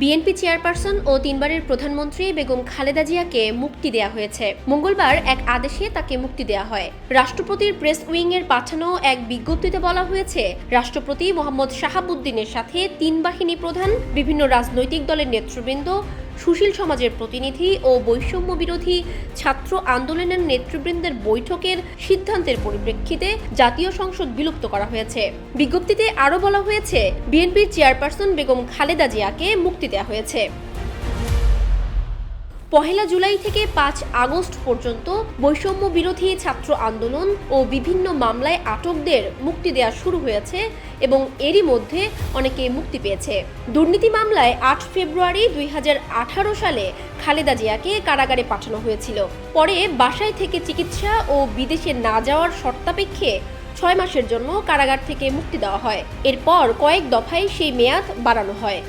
BNP chairperson ও তিনবারের প্রধানমন্ত্রী বেগম খালেদা জিয়াকে মুক্তি দেয়া হয়েছে। মঙ্গলবার এক আদেশে তাকে মুক্তি দেয়া হয়। রাষ্ট্রপতির প্রেস উইংয়ের পাঠানো এক বিজ্ঞপ্তিতে বলা হয়েছে, রাষ্ট্রপতি মোহাম্মদ শাহাবুদ্দিনের সাথে তিন বাহিনী প্রধান, বিভিন্ন রাজনৈতিক দলের নেতৃবৃন্দ, সুশীল সমাজের প্রতিনিধি ও বৈষম্য বিরোধী ছাত্র আন্দোলনের নেতৃবৃন্দের বৈঠকের সিদ্ধান্তের পরিপ্রেক্ষিতে জাতীয় সংসদ বিলুপ্ত করা হয়েছে। বিজ্ঞপ্তিতে আরও বলা হয়েছে, বিএনপির চেয়ারপারসন বেগম খালেদা জিয়াকে মুক্তি দেওয়া হয়েছে। 1 জুলাই থেকে 5 আগস্ট পর্যন্ত বৈষম্য বিরোধী ছাত্র আন্দোলন ও বিভিন্ন মামলায় আটকদের মুক্তি দেওয়া শুরু হয়েছে এবং এরই মধ্যে অনেকে মুক্তি পেয়েছে। দুর্নীতি মামলায় 8 ফেব্রুয়ারি 2018 সালে খালেদা জিয়াকে কারাগারে পাঠানো হয়েছিল। পরে বাসায় থেকে চিকিৎসা ও বিদেশে না যাওয়ার শর্তাপেক্ষে 6 মাসের জন্য কারাগার থেকে মুক্তি দেওয়া হয়। এরপর কয়েক দফায় সেই মেয়াদ বাড়ানো হয়।